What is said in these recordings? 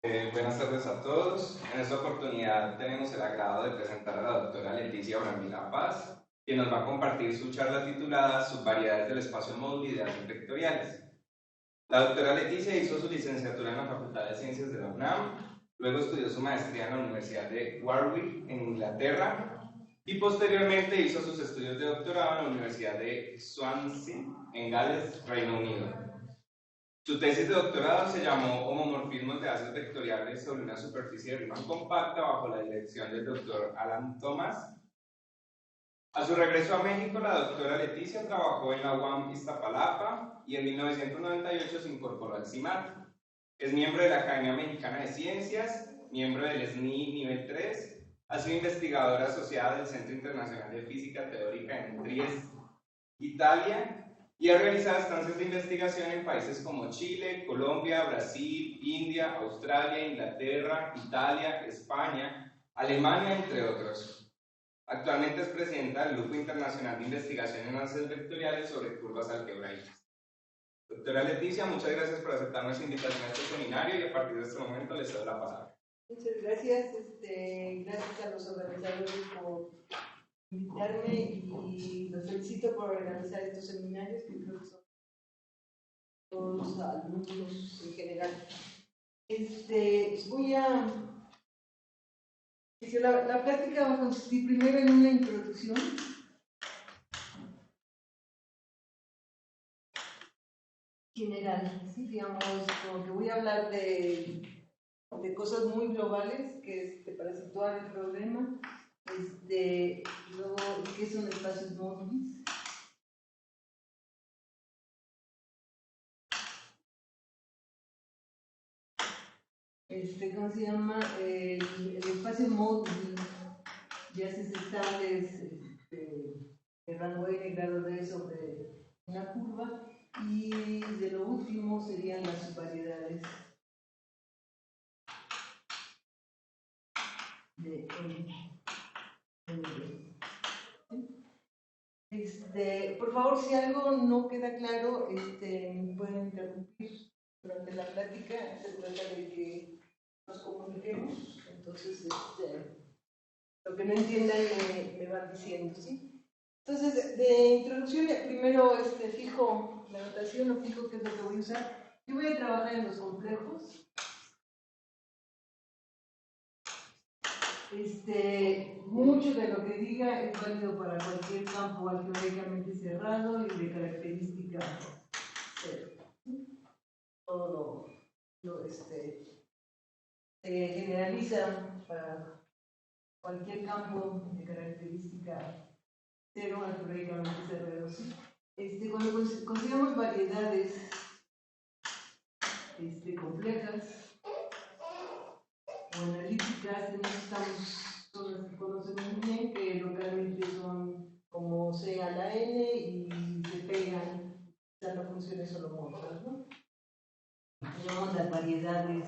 Buenas tardes a todos. En esta oportunidad tenemos el agrado de presentar a la doctora Leticia Brambila Paz, quien nos va a compartir su charla titulada Subvariedades del espacio móvil y de datos vectoriales. La doctora Leticia hizo su licenciatura en la Facultad de Ciencias de la UNAM, luego estudió su maestría en la Universidad de Warwick, en Inglaterra, y posteriormente hizo sus estudios de doctorado en la Universidad de Swansea, en Gales, Reino Unido. Su tesis de doctorado se llamó Homomorfismos de haces vectoriales sobre una superficie de Riemann compacta bajo la dirección del doctor Alan Thomas. A su regreso a México, la doctora Leticia trabajó en la UAM Iztapalapa y en 1998 se incorporó al CIMAT. Es miembro de la Academia Mexicana de Ciencias, miembro del SNI nivel 3, ha sido investigadora asociada del Centro Internacional de Física Teórica en Trieste, Italia, y ha realizado estancias de investigación en países como Chile, Colombia, Brasil, India, Australia, Inglaterra, Italia, España, Alemania, entre otros. Actualmente es presidenta del Grupo Internacional de Investigación en Haces Vectoriales sobre curvas algebraicas. Doctora Leticia, muchas gracias por aceptar nuestra invitación a este seminario y a partir de este momento les cedo la palabra. Muchas gracias, gracias a los organizadores por invitarme y los felicito por organizar estos seminarios, que creo que son todos los alumnos en general. Voy a... La plática va a consistir primero en una introducción. General, ¿sí? Digamos, como que voy a hablar de cosas muy globales, que para situar el problema, luego, ¿qué son espacios móviles? ¿Cómo se llama? El espacio móvil ya se estables el rango n grado d sobre una curva, y de lo último serían las subvariedades de n. Por favor, si algo no queda claro, me pueden interrumpir durante la plática. Se trata de que nos comuniquemos, entonces lo que no entiendan me van diciendo, ¿sí? Entonces, de introducción, primero fijo la notación o fijo qué es lo que voy a usar. Yo voy a trabajar en los complejos. Mucho de lo que diga es válido para cualquier campo algebraicamente cerrado y de característica cero. Todo lo generaliza para cualquier campo de característica cero algebraicamente cerrado. ¿Sí? Cuando consideramos variedades complejas o analíticas, estamos todas las que conocemos muy bien, que localmente son como C a la n y se pegan, ya no funciones holomorfas, ¿no? Llamamos las variedades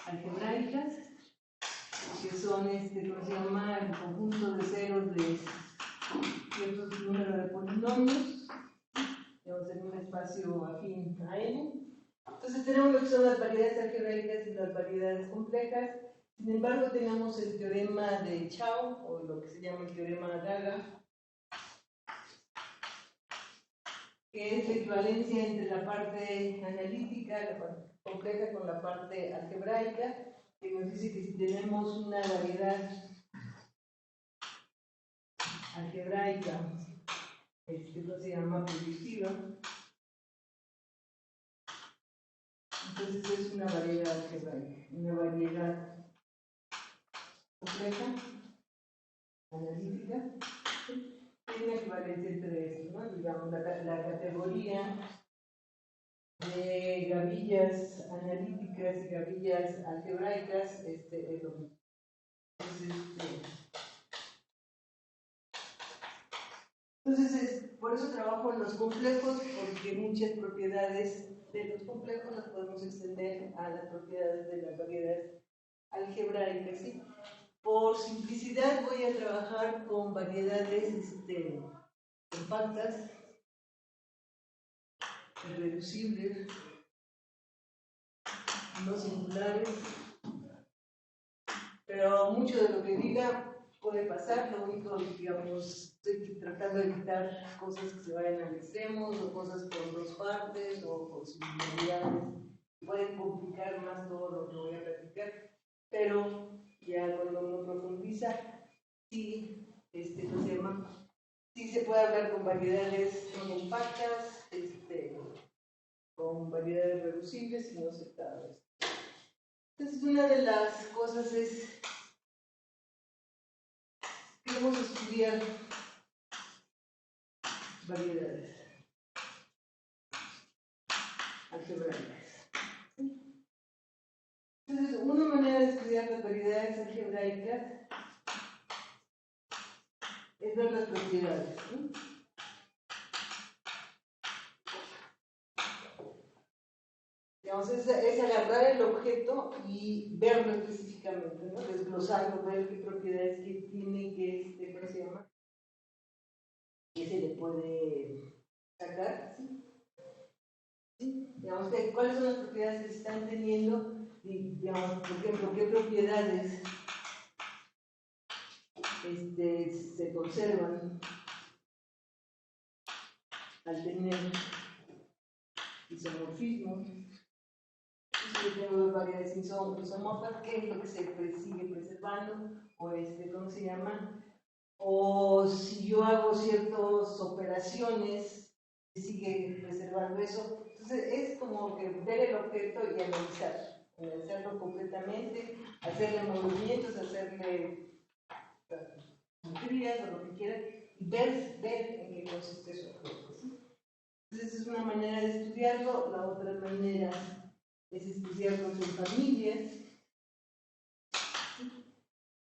algebraicas, que son, ¿cómo se llama? El conjunto de ceros de ciertos números de polinomios, digamos, en un espacio afín a n. Entonces tenemos lo que son las variedades algebraicas y las variedades complejas. Sin embargo, tenemos el teorema de Chow, o lo que se llama el teorema de Gaga, que es la equivalencia entre la parte analítica, la parte compleja, con la parte algebraica, que nos dice que si tenemos una variedad algebraica, esto se llama proyectiva, entonces es una variedad algebraica, una variedad compleja, analítica. Hay una equivalencia entre esto, ¿no? Digamos, la categoría de gavillas analíticas y gavillas algebraicas es lo mismo. Entonces, por eso trabajo en los complejos, porque muchas propiedades de los complejos las podemos extender a las propiedades de las variedades algebraicas, ¿sí? Por simplicidad voy a trabajar con variedades compactas, irreducibles, no singulares, pero mucho de lo que diga puede pasar. Lo único, digamos, estoy tratando de evitar cosas que se vayan al extremo, o cosas por dos partes, o posibilidades que pueden complicar más todo lo que voy a platicar, pero ya cuando uno profundiza, sí, ¿cómo se llama? Sí se puede hablar con variedades no compactas, con variedades reducibles y no aceptables. Entonces, una de las cosas es, queremos estudiar variedades algebraicas. Entonces, una manera de estudiar las variedades algebraicas es ver las propiedades, ¿no? Digamos, es agarrar el objeto y verlo específicamente, ¿no? Desglosarlo, ver qué propiedades que tiene, ¿cómo se llama? ¿Qué se le puede sacar? ¿Sí? ¿Sí? Digamos, ¿cuáles son las propiedades que se están teniendo? Y, digamos, por ejemplo, ¿qué propiedades se conservan al tener isomorfismo? Si yo tengo variedades isomorfas, ¿qué es lo que se sigue preservando? O ¿cómo se llama? O si yo hago ciertas operaciones, se sigue preservando eso. Entonces es como que ver el objeto y analizarlo completamente, hacerle movimientos, hacerle simetrías o lo que quieran, y ver en qué consiste su objeto. ¿Sí? Entonces esa es una manera de estudiarlo. La otra manera es estudiarlos en familias.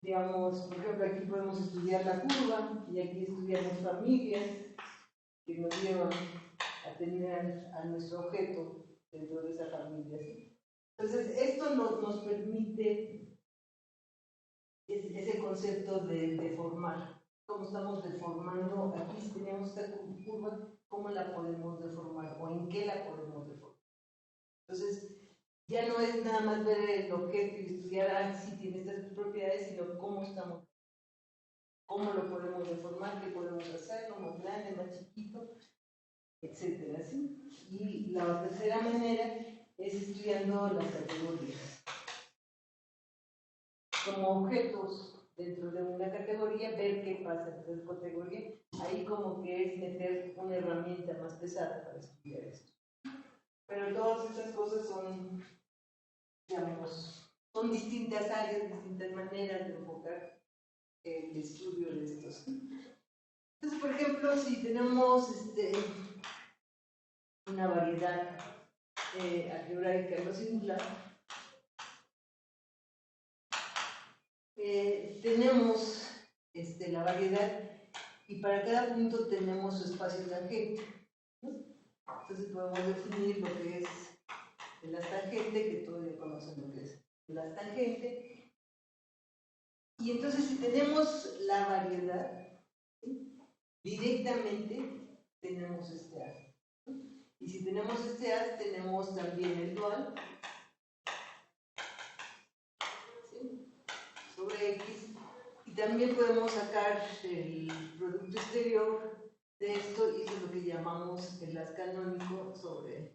Digamos, por ejemplo, aquí podemos estudiar la curva y aquí estudiamos familias que nos llevan a tener a nuestro objeto dentro de esa familia. ¿Sí? Entonces, esto nos permite ese concepto de deformar. ¿Cómo estamos deformando? Aquí si teníamos esta curva, ¿cómo la podemos deformar? ¿O en qué la podemos deformar? Entonces, ya no es nada más ver el objeto y estudiar si tiene estas propiedades, sino cómo lo podemos deformar, qué podemos hacerlo, más grande, más chiquito, etcétera, ¿sí? Y la tercera manera es estudiando las categorías. Como objetos dentro de una categoría, ver qué pasa en esa categoría. Ahí como que es meter una herramienta más pesada para estudiar esto. Pero todas estas cosas son, digamos, son distintas áreas, distintas maneras de enfocar el estudio de estos. Entonces, por ejemplo, si tenemos una variedad algebraica no singular, tenemos la variedad y para cada punto tenemos su espacio tangente, ¿no? Entonces podemos definir lo que es el astangente, que todos ya conocen lo que es el astangente. Y entonces si tenemos la variedad, ¿sí? Directamente tenemos este as. Y si tenemos este as, tenemos también el dual, ¿sí? Sobre X. Y también podemos sacar el producto exterior de esto, y eso es lo que llamamos el as canónico sobre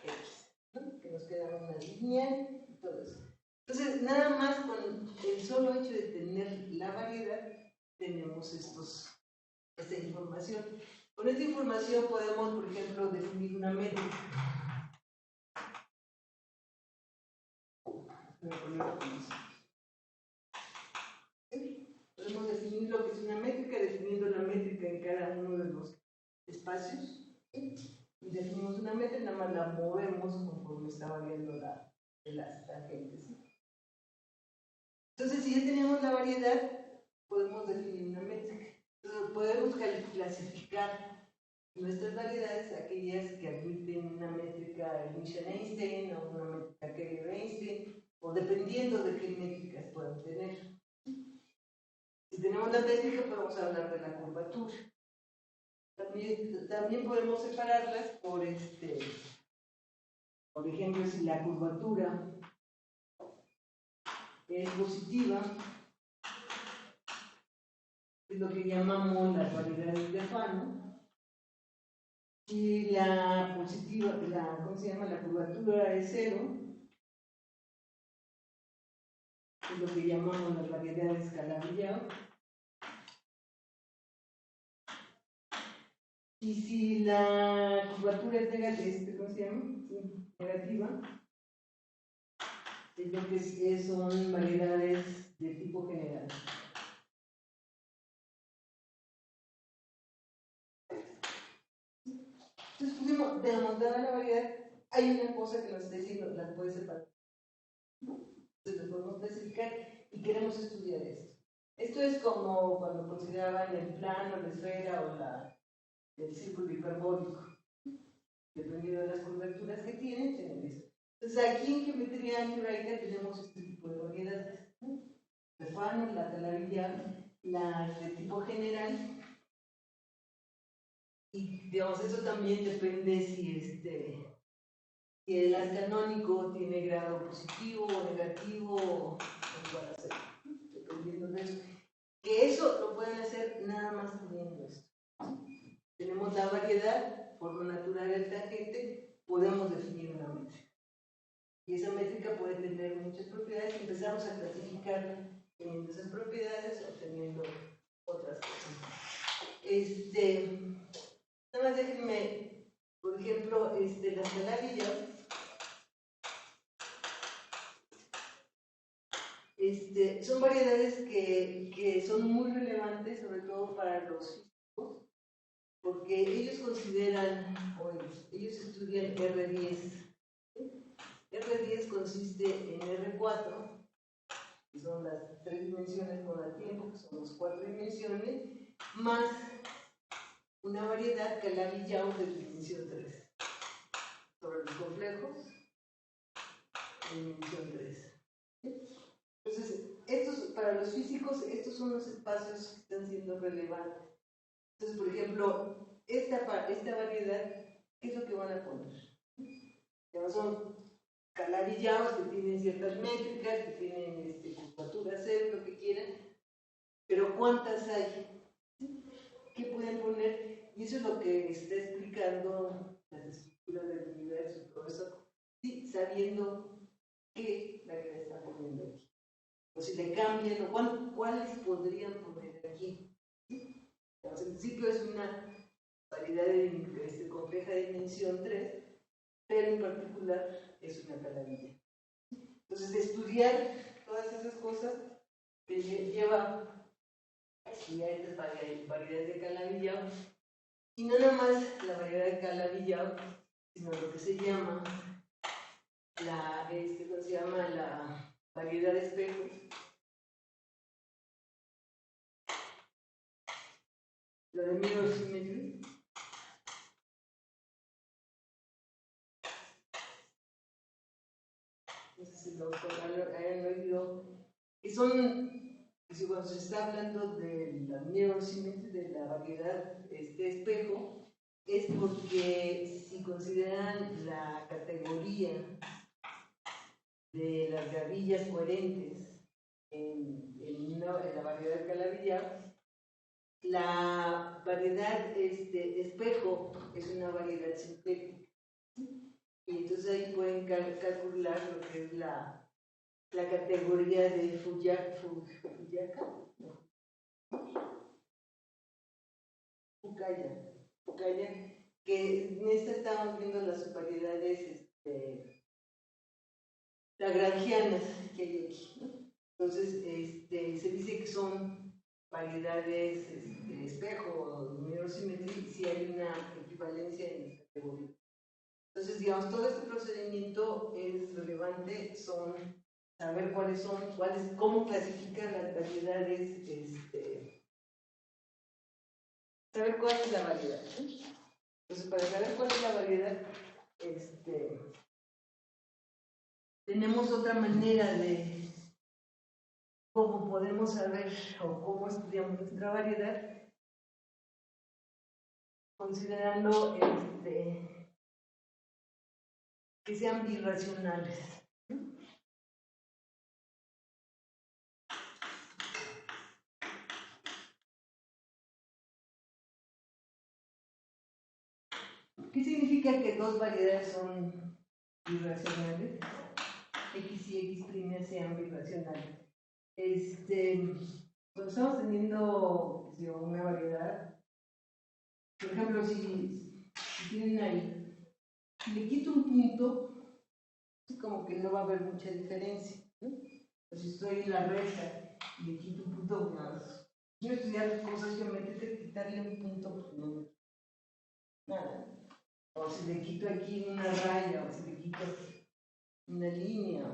X, ¿no? Que nos queda una línea y todo eso. Entonces, nada más con el solo hecho de tener la variedad, tenemos esta información. Con esta información podemos, por ejemplo, definir una métrica. Podemos definir lo que es una métrica, definiendo la métrica en cada uno de los espacios. Y definimos una métrica, nada más la movemos conforme está variando las tangentes. Entonces, si ya tenemos la variedad, podemos definir una métrica. Entonces, podemos clasificar nuestras variedades, aquellas que admiten una métrica Einstein o una métrica Kerr-Einstein, o dependiendo de qué métricas puedan tener. Si tenemos la métrica, podemos hablar de la curvatura. También podemos separarlas por Por ejemplo, si la curvatura es positiva, es lo que llamamos las variedades de Fano. Si la positiva, ¿cómo se llama? La curvatura es cero, es lo que llamamos las variedades Calabi-Yau. Y si la curvatura es negativa, ¿cómo se llama? Sí, negativa, es lo que son variedades de tipo general. Entonces pusimos, de montar la variedad, hay una cosa que nos está diciendo, la puede separar. Entonces lo podemos especificar y queremos estudiar esto. Esto es como cuando consideraban el plano, la esfera o el círculo hiperbólico. Dependiendo de las curvaturas que tienen, tienen esto. Entonces aquí en geometría algebraica tenemos este tipo de variedades. La Fano, la Calabi-Yau, la de tipo general. Y digamos, eso también depende si el haz canónico tiene grado positivo o negativo o igual a cero, dependiendo de eso. Que eso lo pueden hacer nada más poniendo esto. Tenemos la variedad, forma natural del tangente, podemos definir una métrica. Y esa métrica puede tener muchas propiedades y empezamos a clasificarla teniendo esas propiedades o teniendo otras cosas. Nada más déjenme, por ejemplo, las Calabi-Yau. Son variedades que son muy relevantes, sobre todo para los físicos, porque ellos consideran, o ellos estudian R10. R10 consiste en R4, que son las 3 dimensiones con el tiempo, que son las 4 dimensiones, más una variedad Calabi-Yau de dimensión 3, sobre los complejos de dimensión 3. Entonces, para los físicos, estos son los espacios que están siendo relevantes. Entonces, por ejemplo, esta variedad, ¿qué es lo que van a poner? Ya son Calabi-Yau que tienen ciertas métricas, que tienen curvatura cero, lo que quieran, pero ¿cuántas hay? ¿Qué pueden poner? Y eso es lo que está explicando las estructuras del universo y todo eso, sí, sabiendo qué variedad está poniendo aquí. O si le cambian, o cuáles podrían poner aquí. ¿Sí? Entonces, en principio es una variedad compleja de dimensión 3, pero en particular es una Calabi-Yau. Entonces, estudiar todas esas cosas que lleva a estudiar estas variedades de Calabi-Yau, y no nada más la variedad de Calabi-Yau, sino lo que se llama la variedad de espejos. La de mirror symmetry. No sé si lo hayan oído. Y son, cuando se está hablando de la mirror symmetry, de la variedad espejo, es porque si consideran la categoría de las gavillas coherentes en la variedad Calabi-Yau, la variedad espejo es una variedad sintética. Y entonces ahí pueden calcular lo que es la categoría de Fukaya, que en esta estamos viendo las variedades lagrangianas que hay aquí, ¿no? Entonces, se dice que son variedades espejo o mirror symmetry si hay una equivalencia en la categoría. Entonces, digamos, todo este procedimiento es relevante, son saber cómo clasificar las variedades, saber cuál es la variedad, ¿no? Entonces, para saber cuál es la variedad, tenemos otra manera de cómo podemos saber o cómo estudiamos nuestra variedad, considerando que sean birracionales. ¿Qué significa que dos variedades son birracionales? X y X' sean birracionales. Cuando estamos teniendo una variedad, por ejemplo, si tienen ahí, si le quito un punto, es como que no va a haber mucha diferencia, ¿no? Pues si estoy en la recta y le quito un punto, más. Si no estudiar cosas geométricas, quitarle un punto, pues no, nada. O si le quito aquí una raya, o si le quito una línea.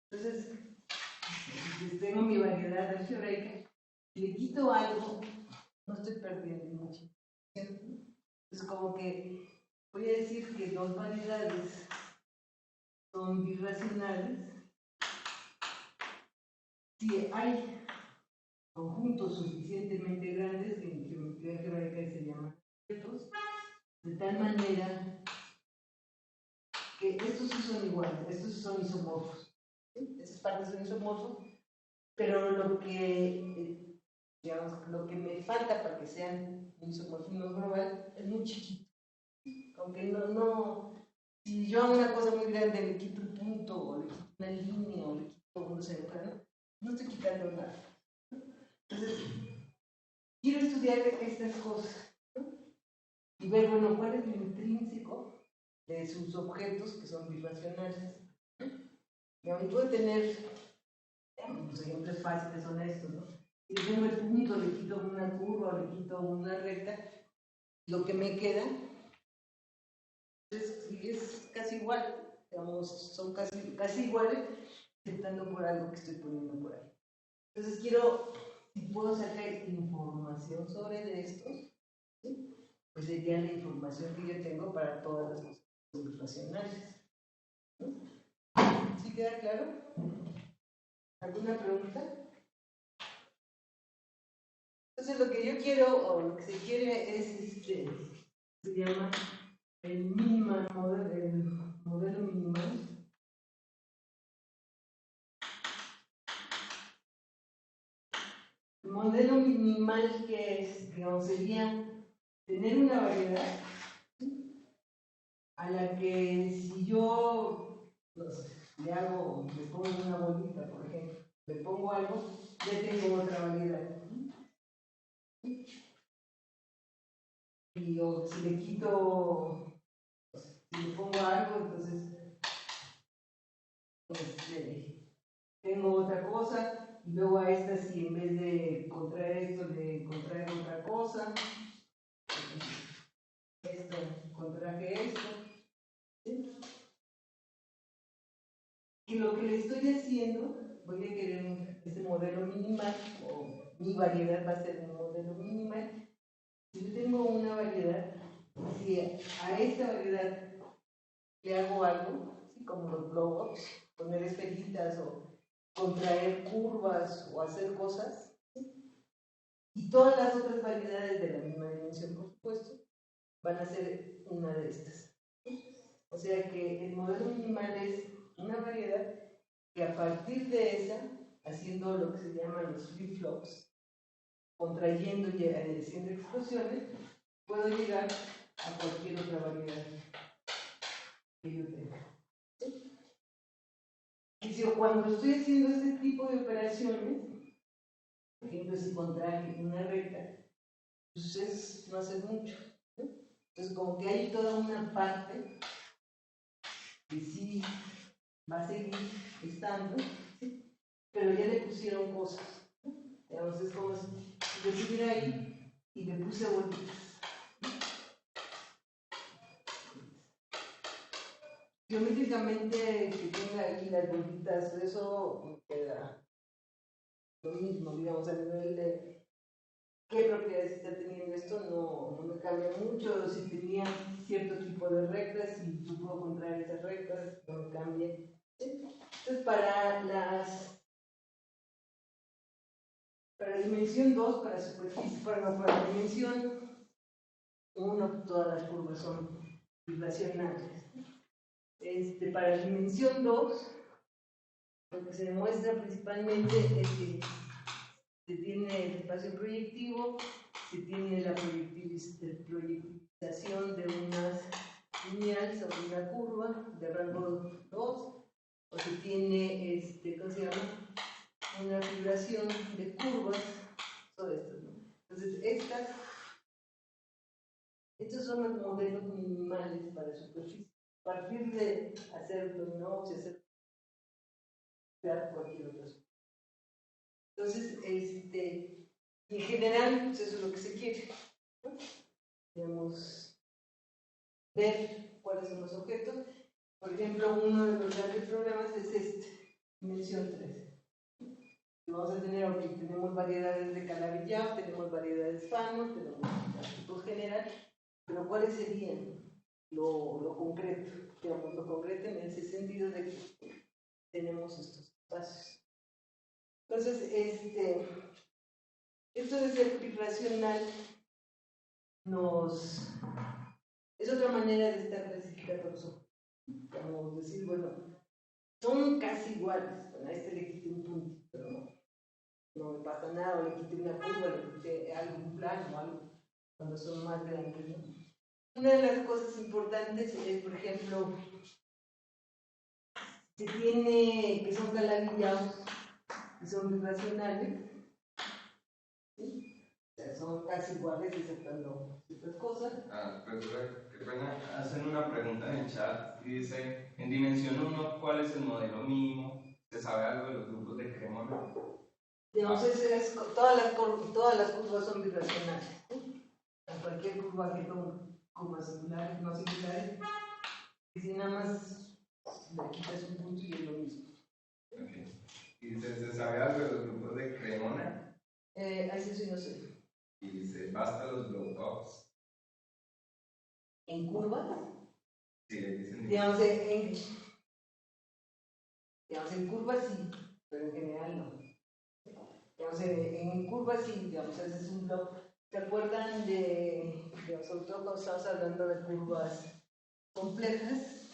Entonces, si tengo mi variedad algebraica, si le quito algo, no estoy perdiendo mucho. Es como que voy a decir que dos variedades son birracionales si hay conjuntos suficientemente grandes, que en geometría algebraica se llaman objetos, de tal manera que estos sí son iguales, estos sí son isomorfos. ¿Sí? Esas partes son isomorfos, pero lo que me falta para que sean un isomorfismo global es muy chiquito. Aunque si yo a una cosa muy grande le quito un punto, o le quito una línea, o le quito un centro, no estoy quitando nada. Entonces, quiero estudiar estas cosas, ¿no? Y ver, bueno, cuál es lo intrínseco de sus objetos que son birracionales. Y aún puedo tener, los ejemplos fáciles son estos, ¿no? Si le pongo el punto, le quito una curva, o le quito una recta, lo que me queda es casi igual, digamos, son casi iguales, aceptando por algo que estoy poniendo por ahí. Entonces si puedo sacar información sobre estos, ¿sí? Pues sería la información que yo tengo para todas las cosas racionales. ¿Sí queda claro? ¿Alguna pregunta? Entonces lo que yo quiero, o lo que se quiere es, se llama el modelo minimal. El modelo minimal que es, digamos, sería tener una variedad a la que si yo, no sé, le pongo una bolita, por ejemplo, le pongo algo, ya tengo otra variedad. Y si le quito, si le pongo algo, entonces tengo otra cosa, y luego a esta si en vez de contraer esto le contrae otra cosa, esto contraje esto, ¿sí? Y lo que le estoy haciendo, voy a querer este modelo minimal, o mi variedad va a ser un modelo minimal. Si yo tengo una variedad, si a esta variedad le hago algo, ¿sí? Como los globos, poner esferitas o contraer curvas o hacer cosas, ¿sí? Y todas las otras variedades de la misma dimensión, por supuesto, van a ser una de estas. O sea que el modelo minimal es una variedad que a partir de esa, haciendo lo que se llaman los flip-flops, contrayendo y haciendo explosiones, puedo llegar a cualquier otra variedad que yo tenga. ¿Sí? Y si cuando estoy haciendo este tipo de operaciones, por ejemplo, si contraje una recta, pues no hace mucho, ¿no? Entonces, como que hay toda una parte que sí va a seguir estando, ¿sí? Pero ya le pusieron cosas, ¿no? Digamos, es como si yo estuviera ahí y le puse bolitas. Geométricamente, que tenga ahí las bolitas, eso me queda lo mismo, digamos, a nivel de qué propiedades está teniendo esto, no me cambia mucho. Si tenía cierto tipo de rectas, si yo puedo contraer esas rectas, no me cambia. ¿Sí? Entonces, para la dimensión 2, para superficie, para la dimensión 1, todas las curvas son irracionales. Para la dimensión 2, lo que se demuestra principalmente es que se tiene el espacio proyectivo, se tiene la proyectización de una lineal sobre una curva de rango 2, o se tiene, ¿cómo se llama? Una fibración de curvas sobre esto, ¿no? Entonces, estos son los modelos minimales para superficie. A partir de hacer dominados y hacer cualquier otra cosa. Entonces, en general, pues eso es lo que se quiere, ¿no? Digamos, ver cuáles son los objetos. Por ejemplo, uno de los grandes problemas es dimensión 3. Vamos a tener, ok, tenemos variedades de Calabi-Yau, tenemos variedades Fanon, tenemos tipos generales, pero ¿cuáles serían lo concreto? Digamos, lo concreto en ese sentido de que tenemos estos espacios. Entonces, esto de ser irracional es otra manera de estar clasificando los objetos. Como decir, bueno, son casi iguales. Bueno, a este le quité un punto, pero no me pasa nada, o le quité una curva, le quité algún plano o algo, cuando son más grandes, ¿no? Una de las cosas importantes es, por ejemplo, se tiene que son Calabi-Yau, que son irracionales, ¿sí? O sea, son casi iguales exceptuando ciertas cosas. Qué pena. Hacen una pregunta en el chat y dice, en dimensión 1, ¿cuál es el modelo mínimo? ¿Se sabe algo de los grupos de Cremona? Entonces, todas las curvas son irracionales, ¿sí? Cualquier curva que tome curvas singulares, no singulares, y si nada más le quitas un punto y es lo mismo. Okay. ¿Y se sabe algo de los grupos de Cremona? Así sí no sé. Y dice, ¿basta los blow-ups? ¿En curvas? Sí, le dicen. Digamos, en curvas sí, pero en general no. Digamos, en curvas sí, digamos, ese es un block. ¿Se acuerdan digamos, sobre todo cuando estamos hablando de curvas complejas?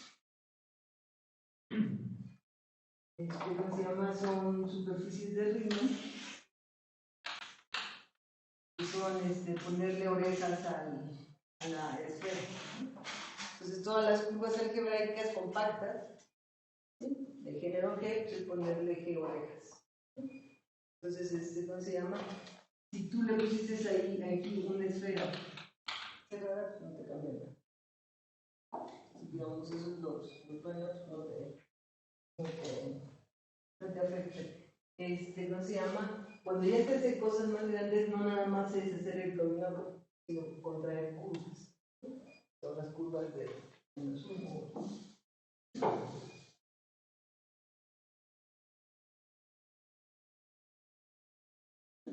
¿Cómo se llama? Son superficies de Riemann. Y son ponerle orejas a la esfera. Entonces, todas las curvas algebraicas compactas, ¿sí? De género G, es ponerle G orejas. Entonces, ¿cómo se llama? Si tú le pusiste aquí una esfera cerrada, no te cambia nada. Digamos, esos los paños no te afectan. ¿Cómo se llama? Cuando ya te hace cosas más grandes, no nada más es hacer el dominado, sino contraer curvas. Son las curvas de menos 1.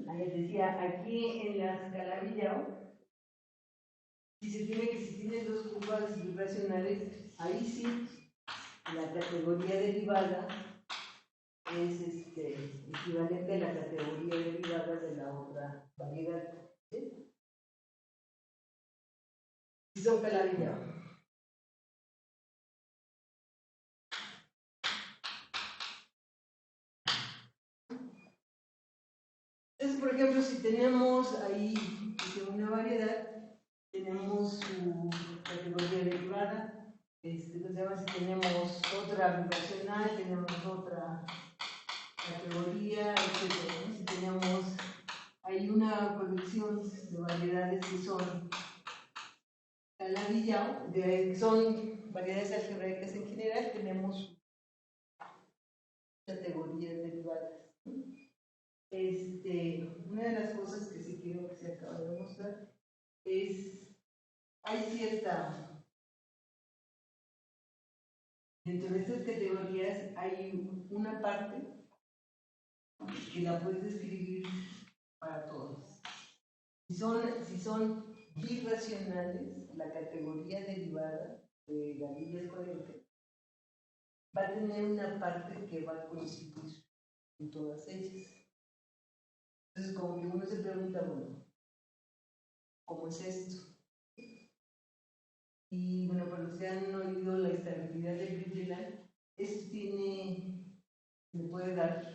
Ahí decía, aquí en las Calabi-Yau, si tienes dos curvas irracionales, ahí sí, la categoría derivada es equivalente a la categoría derivada de la otra variedad. ¿Sí? Si son Calabi-Yau. Entonces, por ejemplo, si tenemos ahí una variedad, tenemos su categoría derivada, si tenemos otra vibracional, tenemos otra categoría, etc. Si tenemos, hay una colección de variedades que son Calabi-Yau, son variedades algebraicas en general, tenemos categorías derivadas. Una de las cosas que sí quiero que se acaba de mostrar es, hay cierta, dentro de estas categorías hay una parte que la puedes escribir para todos. Si son birracionales, la categoría derivada de Garillas coherente va a tener una parte que va a coincidir en todas ellas. Entonces, como que uno se pregunta, bueno, ¿cómo es esto? Y bueno, para los que han oído la estabilidad de Cleveland, esto le puede dar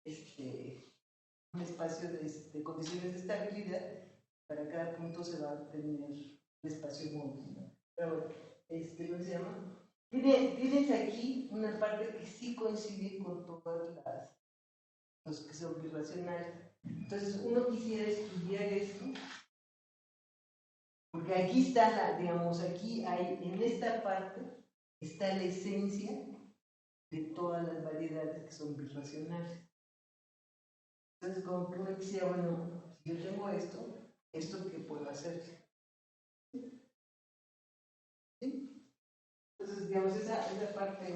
un espacio de condiciones de estabilidad. Para cada punto se va a tener un espacio móvil, ¿no? Pero bueno, ¿cómo se llama? Tienes aquí una parte que sí coincide con todas los que son irracionales. Entonces, uno quisiera estudiar esto, porque aquí está, digamos, aquí hay, en esta parte, está la esencia de todas las variedades que son birracionales. Entonces, como que uno quisiera, bueno, si yo tengo esto, ¿qué puedo hacer? ¿Sí? Entonces, digamos, esa parte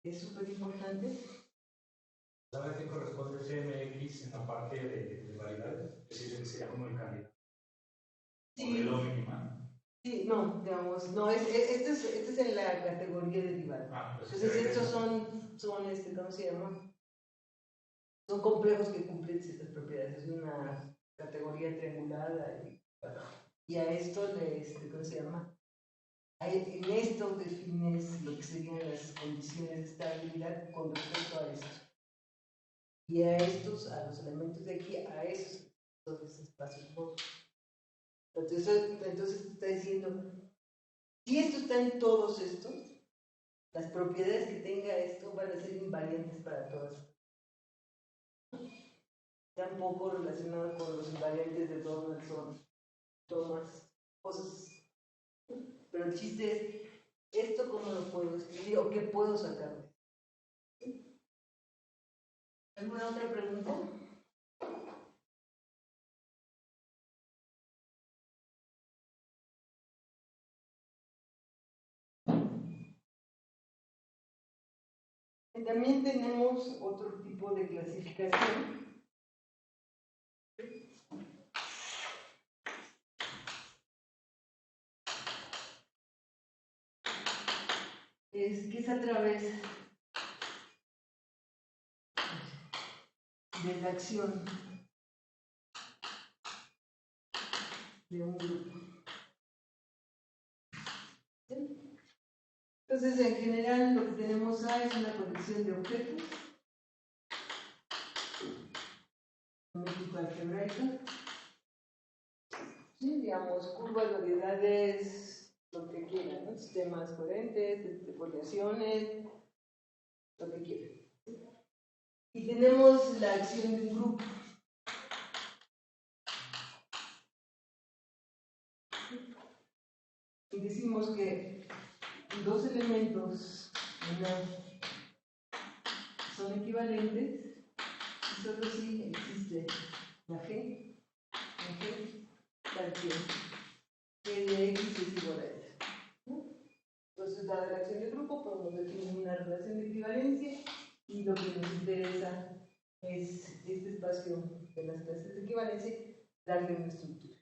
es súper importante. ¿Sabes a qué corresponde CMX en la parte de variedades? Es decir, sería como el candidato. Sí. Modelo minimal. Sí, no, digamos, no, este es en la categoría derivada. Pues entonces, estos son ¿cómo se llama? Son complejos que cumplen ciertas propiedades. Es una categoría triangulada y a esto ¿cómo se llama? En esto defines lo que serían las condiciones de estabilidad con respecto a esto. Y a estos, a los elementos de aquí, a esos espacios móviles. Entonces está diciendo, si esto está en todos estos, las propiedades que tenga esto van a ser invariantes para todas. Tampoco relacionado con los invariantes de Donaldson, todas cosas. Pero el chiste es, ¿esto cómo lo puedo escribir o qué puedo sacar? ¿Alguna otra pregunta? También tenemos otro tipo de clasificación. Que es a través de la acción de un grupo. ¿Sí? Entonces, en general, lo que tenemos A es una colección de objetos, geométrico algebraica, ¿sí? Digamos, curvas, variedades, lo que quieran, ¿no? Sistemas coherentes, foliaciones, lo que quieran. Y tenemos la acción de un grupo. Y decimos que dos elementos son equivalentes y solo si existe la G, tal que de X es igual a X. Entonces, dada la acción de grupo, podemos definir una relación de equivalencia y lo que nos interesa es este espacio de las clases de equivalencia, darle una estructura,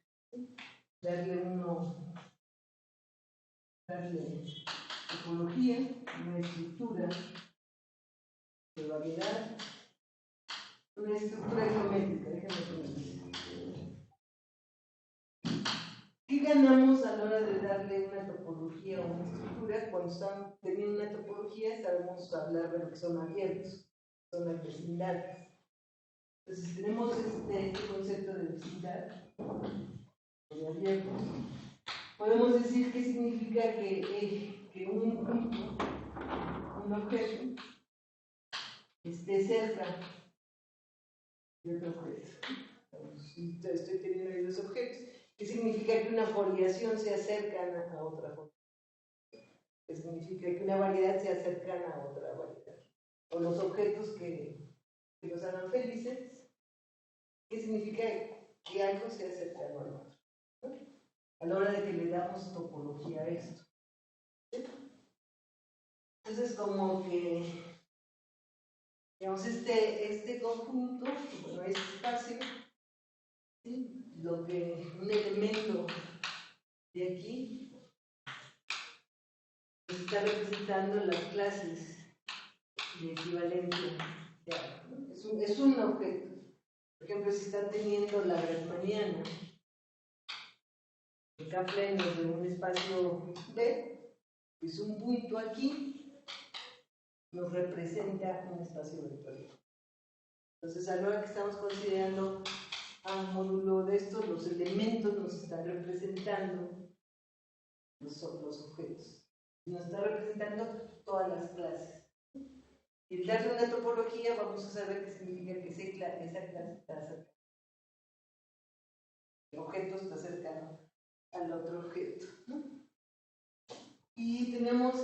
darle topología, una estructura de variedad, una estructura geométrica, déjame ponerlo. ¿Qué ganamos a la hora de darle una topología o una estructura? Cuando están teniendo una topología sabemos hablar de lo que son abiertos, son las vecindades. Entonces tenemos este concepto de vecindad, de abiertos. Podemos decir qué significa que un punto, un objeto, esté cerca de otro objeto. Estoy teniendo ahí dos objetos. ¿Qué significa que una foliación sea cercana a otra foliación? ¿Qué significa que una variedad sea cercana a otra variedad? O los objetos que nos hagan felices. ¿Qué significa que algo sea cercano al otro? ¿No? A la hora de que le damos topología a esto. ¿Sí? Entonces, como que, digamos, este conjunto, bueno, este espacio, ¿sí? Un elemento de aquí está representando las clases de equivalencia de algo, ¿no? Es un objeto. Por ejemplo, si está teniendo la Grassmanniana, el K-plane de un espacio B, es un punto aquí, nos representa un espacio vectorial. Entonces, a la hora que estamos considerando a un módulo de estos, los elementos nos están representando los objetos. Nos está representando todas las clases. Y al darle una topología, vamos a saber qué significa que esa clase está cercana. El objeto está cercano al otro objeto, ¿no? Y tenemos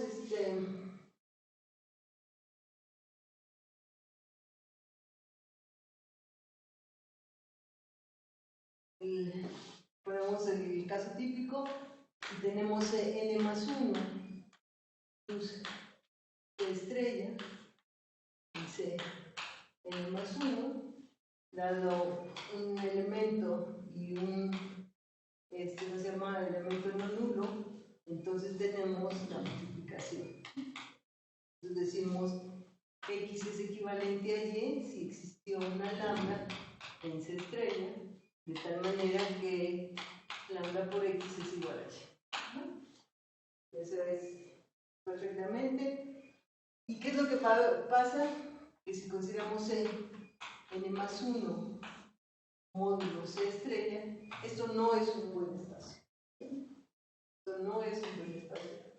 ponemos el caso típico y tenemos n más 1 plus C estrella y C n más 1 dado un elemento y un se llama elemento no nulo, entonces tenemos la multiplicación. Entonces decimos X es equivalente a Y si existió una lambda en C estrella, de tal manera que lambda por X es igual a Y. ¿No? Eso es perfectamente. ¿Y qué es lo que pasa? Que si consideramos n más 1 módulo C estrella, esto no es un buen espacio. Esto no es un buen espacio.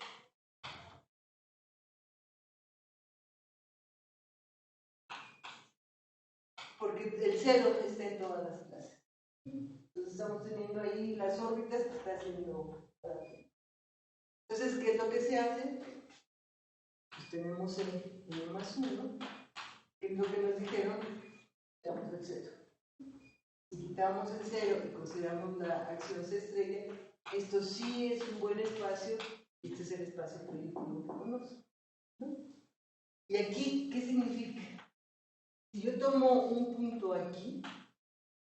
Porque el cero está en todas las clases. Entonces estamos teniendo ahí las órbitas que está haciendo. Entonces, ¿qué es lo que se hace? Pues tenemos el n más 1, que es lo que nos dijeron, quitamos el 0. Si quitamos el 0 y consideramos la acción C estrella, esto sí es un buen espacio, y este es el espacio película que conozco, ¿no? ¿Y aquí qué significa? Si yo tomo un punto aquí,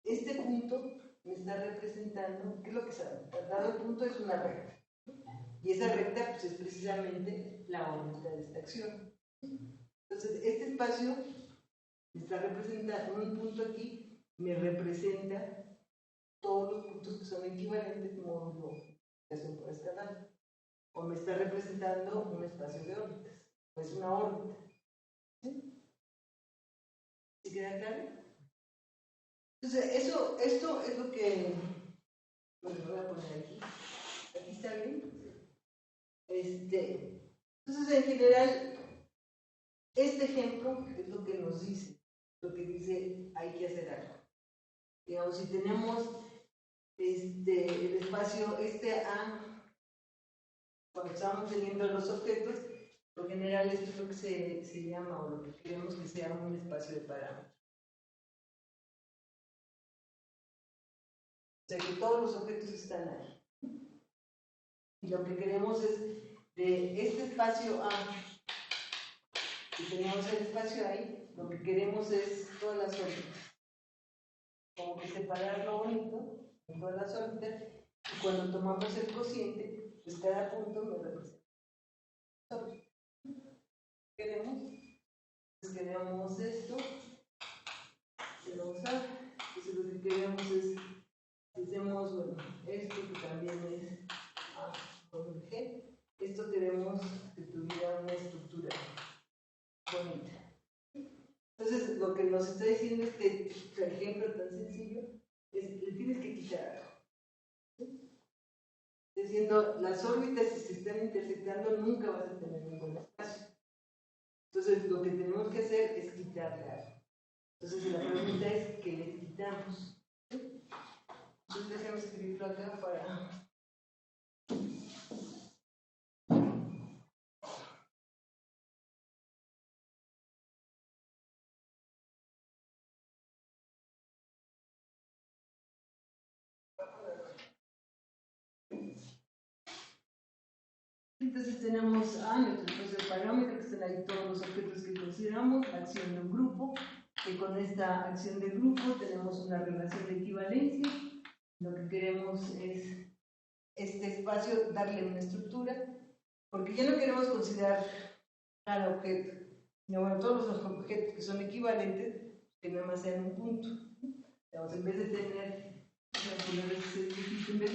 este punto me está representando, ¿qué es lo que sabe? Dado el punto es una recta. Y esa recta pues, es precisamente la órbita de esta acción. Entonces, este espacio me está representando, un punto aquí me representa todos los puntos que son equivalentes módulo multiplicación por escalar. O me está representando un espacio de órbitas. O es una órbita. ¿Sí? ¿Sí queda claro? Entonces, esto es lo que... Bueno, lo voy a poner aquí. ¿Aquí está bien? Entonces, en general, este ejemplo es lo que nos dice, lo que dice hay que hacer algo. Digamos, si tenemos el espacio A, cuando estamos teniendo los objetos, por general esto es lo que se llama, o lo que queremos que sea un espacio de parámetros. O sea que todos los objetos están ahí. Y lo que queremos es de este espacio A, si tenemos el espacio ahí, lo que queremos es todas las órbitas. Como que separarlo bonito en todas las órbitas, y cuando tomamos el cociente, pues cada punto me representa. ¿Queremos? Pues queremos esto, queremos A, entonces lo que queremos es, hacemos, bueno, esto que también es A por G, esto queremos que tuviera una estructura bonita. Entonces, lo que nos está diciendo este ejemplo tan sencillo es le tienes que quitar algo. ¿Sí? Diciendo, las órbitas, si se están intersectando, nunca vas a tener un buen espacio. Entonces, lo que tenemos que hacer es quitarle algo. Entonces, la pregunta es, ¿qué le quitamos? ¿Sí? Entonces, déjame escribirlo acá para... Entonces tenemos nuestro espacio de parámetro, que están ahí todos los objetos que consideramos, la acción de un grupo, que con esta acción de grupo tenemos una relación de equivalencia. Lo que queremos es este espacio darle una estructura, porque ya no queremos considerar cada objeto, sino bueno, todos los objetos que son equivalentes, que nada más sean un punto. Entonces, en vez de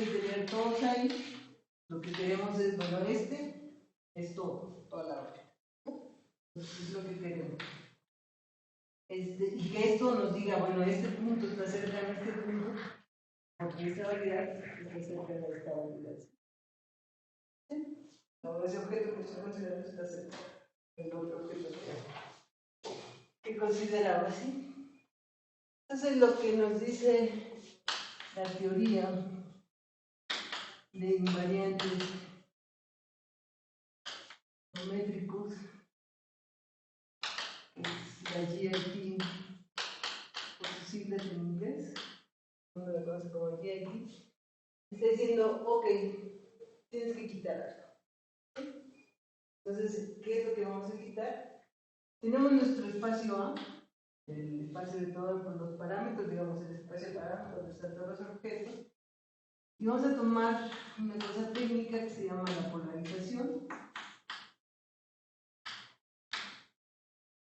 tener todos ahí, bien, lo que queremos es, bueno, es todo, toda la obra. Entonces es lo que queremos. Y que esto nos diga, bueno, este punto está cerca de este punto, porque esta variedad está cerca de esta variedad. ¿Sí? Ahora ese objeto que estoy considerando está cerca del otro objeto que consideraba, ¿sí? Entonces lo que nos dice la teoría de invariantes geométricos, es la GIT por sus siglas en inglés, uno lo conoce como GIT, está diciendo, ok, tienes que quitar algo. Entonces, ¿qué es lo que vamos a quitar? Tenemos nuestro espacio A, el espacio de todos los parámetros, digamos el espacio parámetro donde están todos los objetos, y vamos a tomar una cosa técnica que se llama la polarización.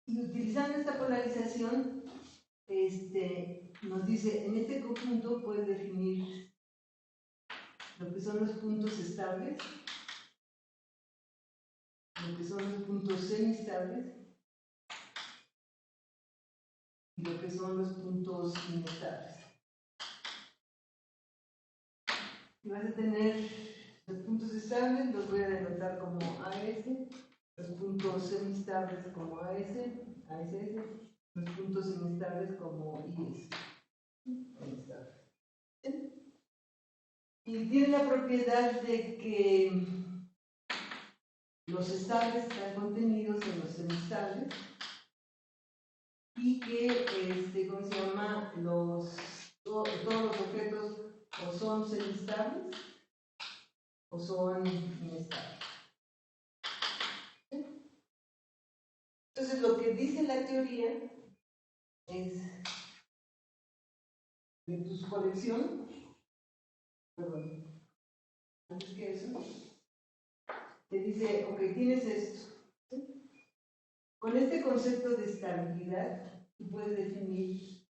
Y utilizando esta polarización, nos dice, en este conjunto puedes definir lo que son los puntos estables, lo que son los puntos semiestables y lo que son los puntos inestables. Y vas a tener los puntos estables, los voy a denotar como AS, los puntos semiestables como ASS, los puntos inestables como IS. Y tiene la propiedad de que los estables están contenidos en los semiestables y que, ¿cómo se llama? Todos los objetos o son semiestables o son inestables. Entonces, lo que dice la teoría es de tu colección, perdón, antes que eso, te dice, ok, tienes esto. ¿Sí? Con este concepto de estabilidad, tú puedes definir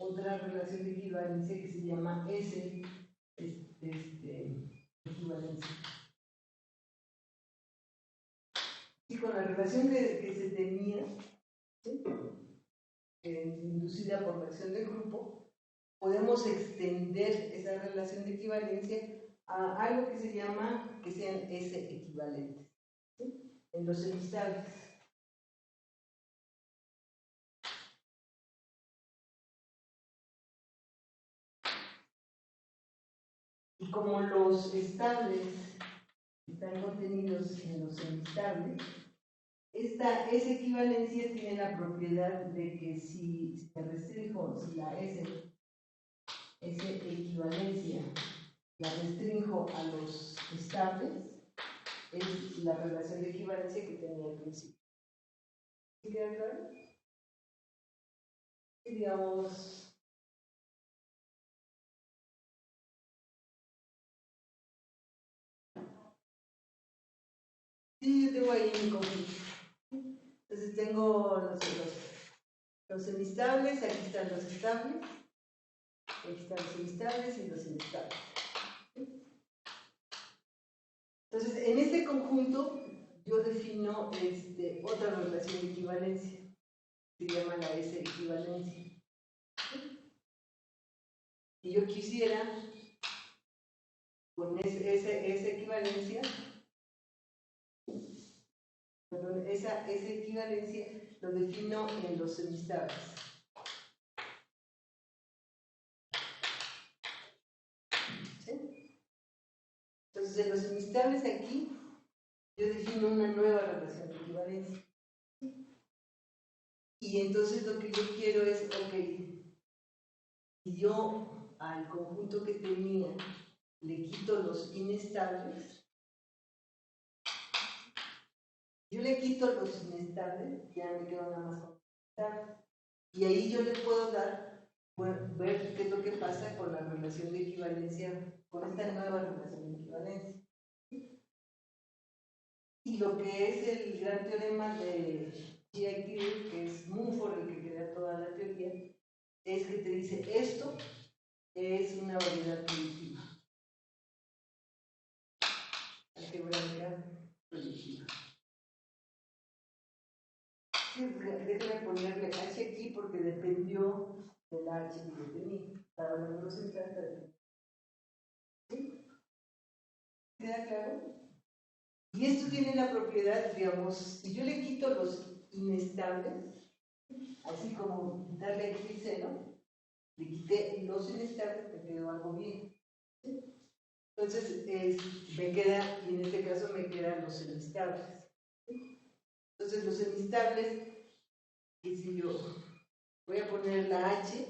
otra relación de equivalencia que se llama S, equivalencia. Y con la relación que se tenía, ¿sí? Inducida por la acción del grupo, podemos extender esa relación de equivalencia a algo que se llama que sean S equivalentes, ¿sí? En los semiestables. Y como los estables están contenidos en los semiestables, esa equivalencia tiene la propiedad de que si se restringo, si la S equivalencia la restringo a los estables, es la relación de equivalencia que tenía al principio. ¿Sí queda claro? Y digamos, sí, yo tengo ahí mi conflicto. Entonces tengo los semiestables, aquí están los estables, aquí están los semiestables y los inestables. Entonces, en este conjunto yo defino otra relación de equivalencia, se llama la S equivalencia. Y yo quisiera, con esa equivalencia, perdón, esa equivalencia lo defino en los semiestables. ¿Sí? Entonces, en los semiestables aquí, yo defino una nueva relación de equivalencia. Y entonces lo que yo quiero es, ok, si yo al conjunto que tenía le quito los inestables, yo le quito los inestables, ya me quedo nada más con inestables. Y ahí yo le puedo dar, ver qué es lo que pasa con la relación de equivalencia, con esta nueva relación de equivalencia. Y lo que es el gran teorema de GIT, que es Mumford el que crea toda la teoría, es que te dice esto es una variedad primitiva. algebraica proyectiva. Déjame ponerle H aquí porque dependió del H que yo tenía. Ahora no nos encanta. ¿Sí? ¿Queda claro? Y esto tiene la propiedad, digamos, si yo le quito los inestables, así como quitarle aquí el seno, le quité los inestables, me quedó algo bien. ¿Sí? Entonces, me queda, y en este caso me quedan los semiestables. ¿Sí? Entonces, los semiestables, que si yo voy a poner la H,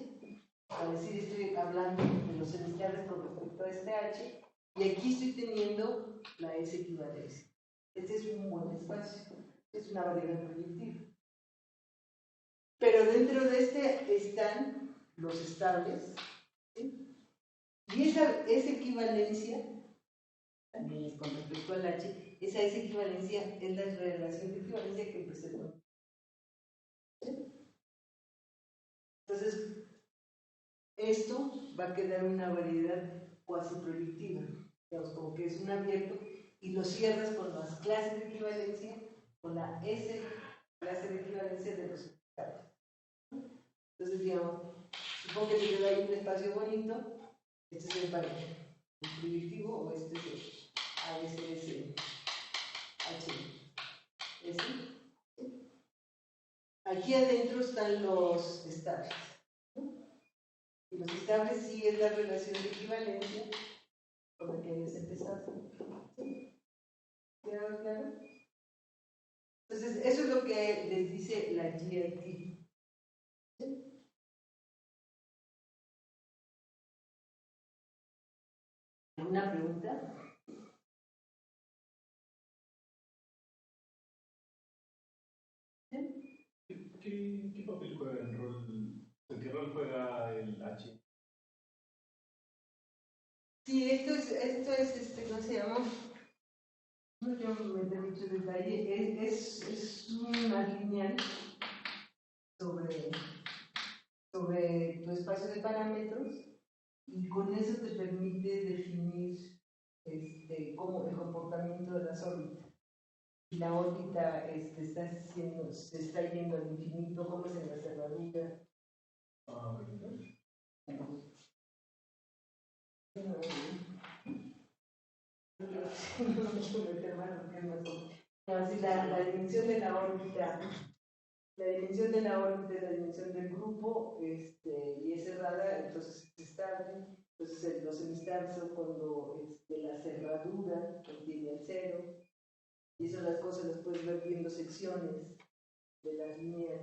para decir estoy hablando de los semiestables con respecto a este H, y aquí estoy teniendo la S equivalencia. Este es un buen espacio, es una variedad proyectiva. Pero dentro de este están los estables, ¿sí? Y esa equivalencia, también con respecto al H, esa equivalencia es la relación de equivalencia que empecé con. ¿Sí? Entonces, esto va a quedar una variedad cuasi proyectiva, digamos, como que es un abierto, y lo cierras con las clases de equivalencia, con la S clase de equivalencia de los estables. Entonces, digamos, supongo que te quedó ahí un espacio bonito, este es el proyectivo, o este es el ASS H. Aquí adentro están los estables. Y los estables sí es la relación de equivalencia con la que habías empezado. ¿Quedó claro? Entonces, eso es lo que les dice la GIT. ¿Sí? ¿Alguna pregunta? ¿Qué papel juega el rol? ¿Qué rol juega el H? Sí, esto es ¿cómo se llama? No quiero meter mucho detalle, es una lineal sobre tu espacio de parámetros, y con eso te permite definir cómo el comportamiento de las órbitas. Y la órbita se está yendo al infinito, cómo es en la cerradura. La dimensión de la órbita, la dimensión de la órbita es la dimensión del grupo, y es cerrada, entonces es estable. Entonces los semistables son cuando la cerradura contiene el cero, y eso las cosas las puedes ver viendo secciones de las líneas.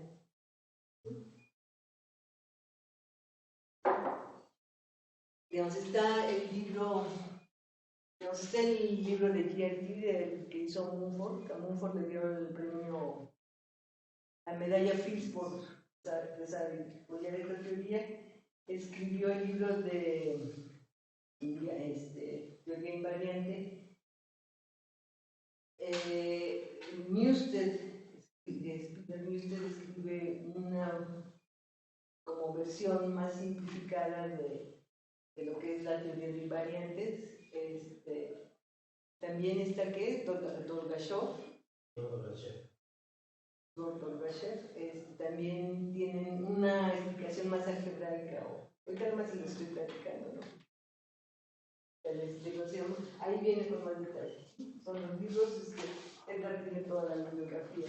Digamos, está el libro de GRT que hizo Mumford, que a Mumford le dio el premio, la medalla Fields por desarrollar esta teoría. Escribió el libro de teoría invariante. Peter Newsted escribe una como versión más simplificada de lo que es la teoría de invariantes. También está ¿qué? Dolgashov. También tienen una explicación más algebraica, ahorita más se lo estoy platicando, ¿no? Ahí viene con más detalle. Son los libros, Edgar tiene toda la bibliografía.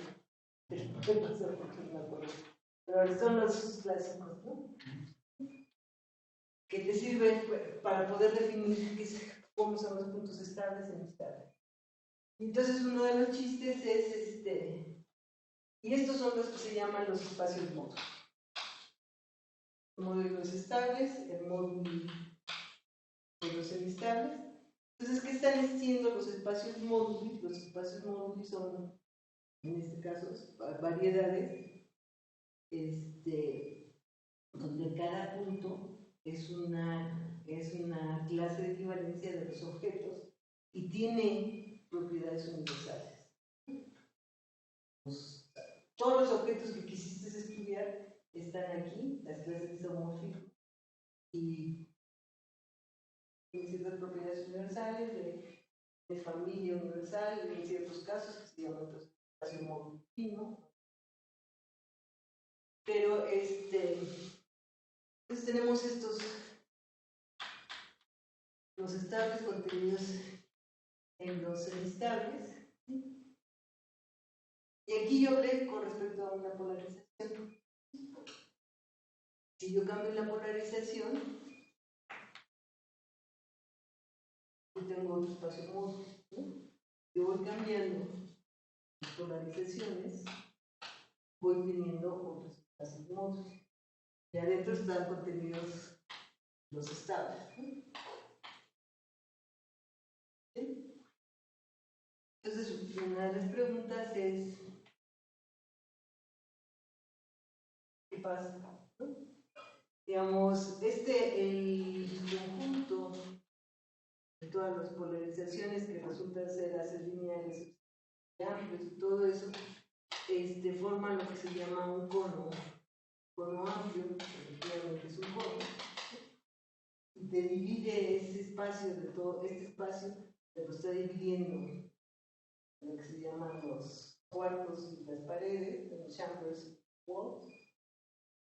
Pero son los clásicos, ¿no? Que te sirven para poder definir cómo son los puntos estables en estables. Entonces, uno de los chistes es y estos son los que se llaman los espacios módulos. El módulo de los estables, el módulo de los semiestables. Entonces, ¿qué están haciendo los espacios módulos? Los espacios módulos son, en este caso, variedades, donde cada punto es una clase de equivalencia de los objetos y tiene propiedades universales. Todos los objetos que quisiste estudiar están aquí, las clases de isomorfismo, y tienen ciertas propiedades universales familia universal, en ciertos casos que se llama entonces espacio módulo. Pero pues tenemos los estables contenidos en los semiestables. Y aquí yo hablé con respecto a una polarización. Si yo cambio la polarización, yo tengo otro espacio módulo, ¿no? Yo voy cambiando las polarizaciones, voy teniendo otros espacios módulos. Y adentro están contenidos los estables, ¿no? ¿Sí? Entonces, una de las preguntas es, ¿qué pasa? ¿No? Digamos, el conjunto de todas las polarizaciones que resultan ser hacer lineales amplios y todo eso, forman lo que se llama un cono amplio, efectivamente es un cono, y te divide ese espacio de todo, este espacio te lo está dividiendo en lo que se llaman los cuartos y las paredes, los chambers walls,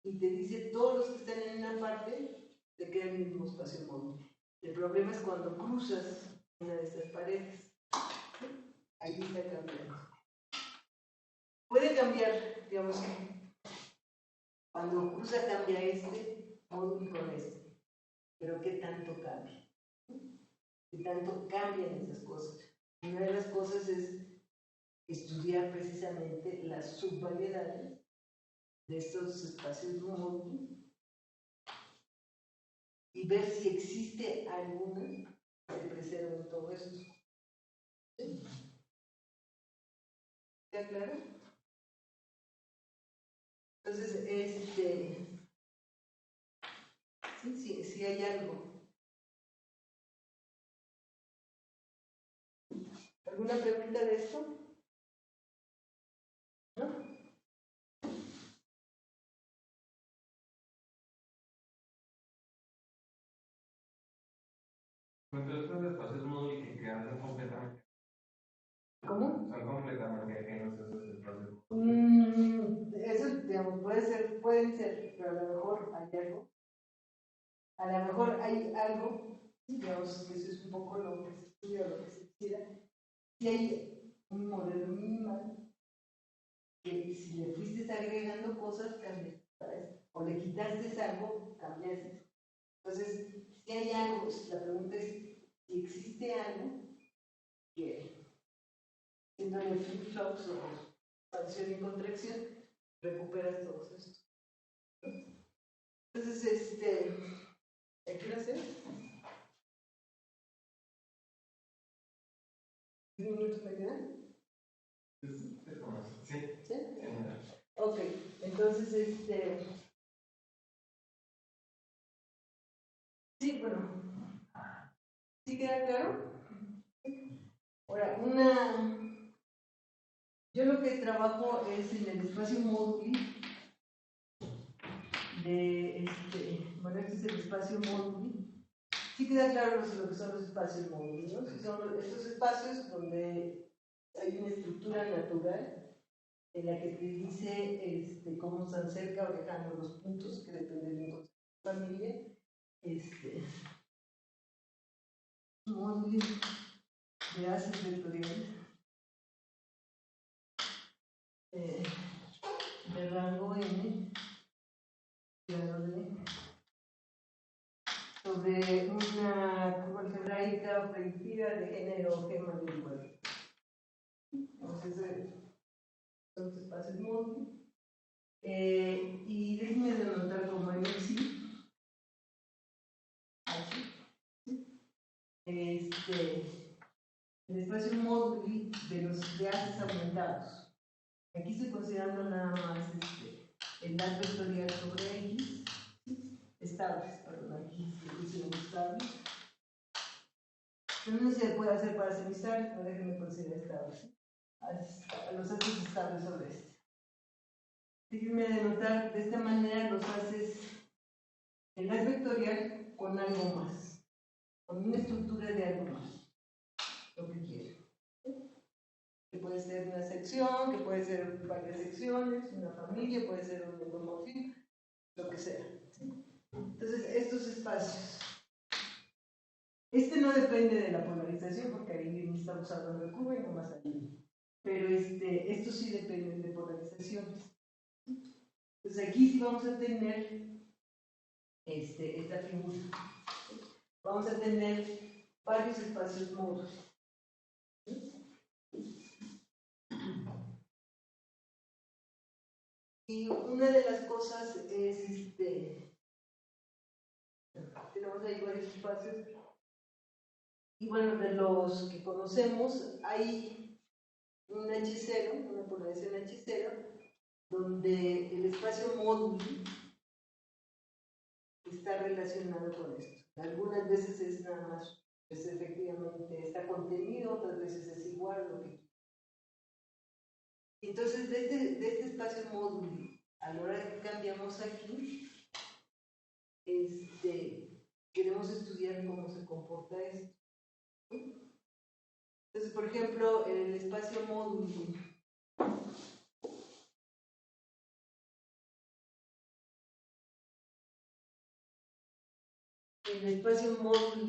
y te dice todos los que están en una parte te queda el mismo espacio móvil. El problema es cuando cruzas una de estas paredes. Ahí está cambiando. Puede cambiar, digamos que cuando cruza cambia este módulo con este. Pero ¿qué tanto cambia? ¿Qué tanto cambian esas cosas? Una de las cosas es estudiar precisamente las subvariedades de estos espacios móviles y ver si existe alguna que preserve en todo esto. ¿Sí? ¿Está claro? Entonces, sí hay algo. ¿Alguna pregunta de esto? ¿No? Entonces, los espacios módulos que crean son completamente. ¿Cómo? Son completamente ajenos a esos espacios. Eso, digamos, pueden ser, pero a lo mejor hay algo. A lo mejor hay algo, digamos, que eso es un poco lo que se estudia, lo que se quisiera. Si hay un modelo minimal, que si le fuiste agregando cosas, cambias, ¿sabes? O le quitaste algo, cambias. Entonces, si hay algo, la pregunta es si existe algo que, siendo el flip-flops o expansión y contracción, recuperas todos estos. Entonces, ¿qué lo hacer? 10 minutos me quedan. Sí. ¿Sí? Ok, entonces, sí, bueno, ¿sí queda claro? Ahora, yo lo que trabajo es en el espacio módulo de, bueno, este es el espacio módulo. Sí queda claro lo que son los espacios módulos, ¿no? Son estos espacios donde hay una estructura natural en la que te dice cómo están cerca o lejano los puntos, que dependen de la familia. Módulo de haces vectoriales de rango n, grado d, sobre una curva algebraica predictiva de género G mayor igual. Entonces, son los espacios móviles. Y déjenme denotar como MXI. El espacio módulo de los de haces aumentados. Aquí estoy considerando nada más el dato vectorial sobre X, estables, perdón, aquí se hicieron estables. No se puede hacer para semiestables, pero déjenme considerar estables. Los haces estables sobre este. Déjenme denotar de esta manera los haces el haz vectorial con algo más, con una estructura de algo más, lo que quiera. sección, que puede ser varias secciones, una familia, puede ser un endomorfismo, lo que sea. ¿Sí? Entonces, estos espacios. Este no depende de la polarización, porque ahí estamos hablando de curva y no más allá. Pero estos sí dependen de polarizaciones. Entonces, aquí sí vamos a tener esta figura. Vamos a tener varios espacios modos. Y una de las cosas es, tenemos ahí varios espacios, y bueno, de los que conocemos, hay un H0, una polarización H0, donde el espacio módulo está relacionado con esto. Algunas veces es nada más, pues efectivamente está contenido, otras veces es igual, lo que. Entonces, de este espacio módulo, a la hora que cambiamos aquí, queremos estudiar cómo se comporta esto. Entonces, por ejemplo, el espacio módulo. El espacio módulo,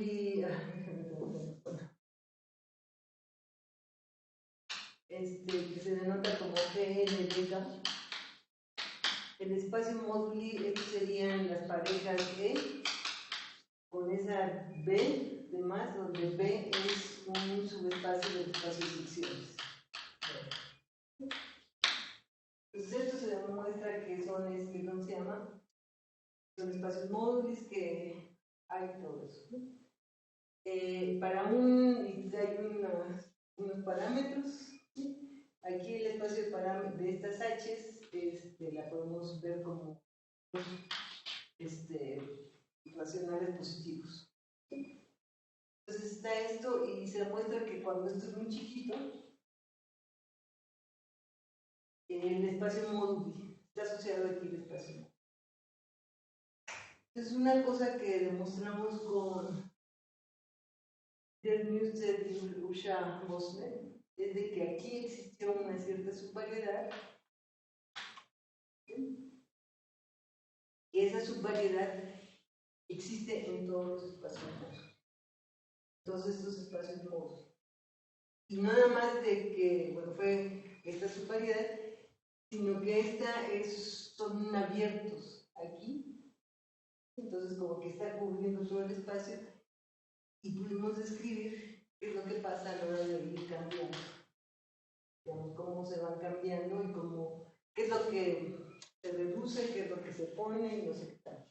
que se denota como GNDK. El espacio módulo, estos serían las parejas E, con esa B de más, donde B es un subespacio del espacio de secciones. Entonces esto se demuestra que son, ¿cómo se llama? Son espacios módulos que hay todo eso. Para hay unos parámetros. Aquí el espacio de estas H's la podemos ver como racionales positivos. Entonces está esto y se demuestra que cuando esto es muy chiquito, el espacio módulo está asociado aquí al espacio módulo. Es una cosa que demostramos con Dermuster y Usha Bosner, es de que aquí existió una cierta subvariedad y esa subvariedad existe en todos los espacios módulos, todos estos espacios módulos. Y no nada más de que, bueno, fue esta subvariedad, sino que son abiertos aquí, entonces como que está cubriendo todo el espacio y pudimos describir qué es lo que pasa a la hora de ir cambiando, digamos, cómo se van cambiando y qué es lo que se reduce, qué es lo que se pone y no sé qué tal.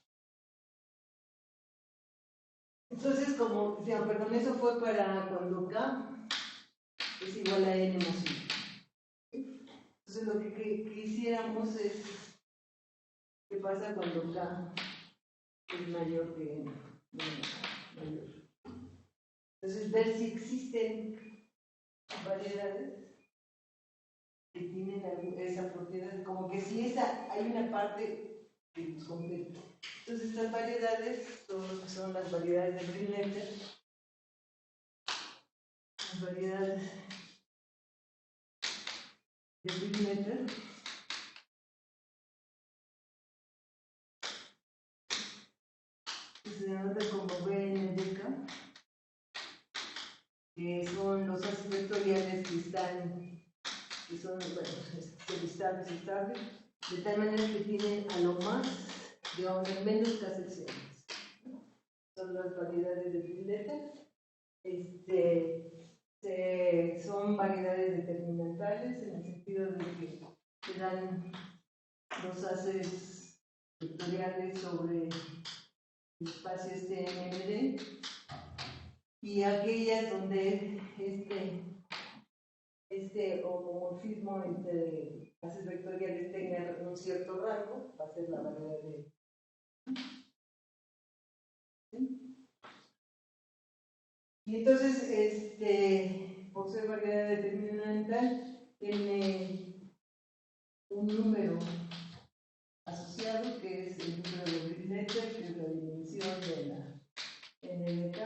Entonces, perdón, eso fue para cuando K es igual a N más 1. Entonces, lo que quisiéramos es qué pasa cuando K es mayor que N. Mayor. Entonces, ver si existen variedades que tienen esa propiedad, como que si hay una parte que nos completa. Entonces, estas variedades son las variedades de Green-Letter, las variedades de Green-Letter, que se denotan como BNDK, que son los ácidos vectoriales que son, bueno, semiestables y estables, de tal manera que tienen a lo más, digamos, en menos K secciones. Son las variedades de Green-Letter. Son variedades determinantales en el sentido de que te dan los haces vectoriales sobre el espacio MD, y aquellas donde homomorfismo entre haces vectoriales tenga un cierto rango, va a ser la variedad de. Y entonces, por ser variedad determinantal, tiene un número asociado que es el número de Green-Letter, que es la dimensión de la NDK,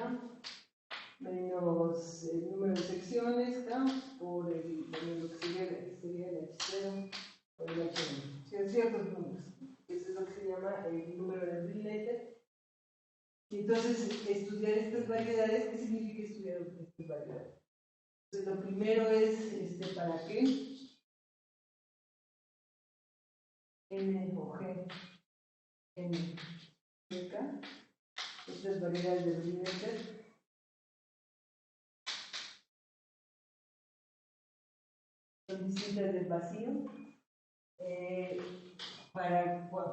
menos el número de secciones K por lo que sería el número de Brilnetter. Y entonces, estudiar estas variedades, ¿qué significa estudiar estas variedades? Entonces, lo primero es, ¿para qué? N o G, N, K, estas variedades de Brilnetter. Son distintas del vacío.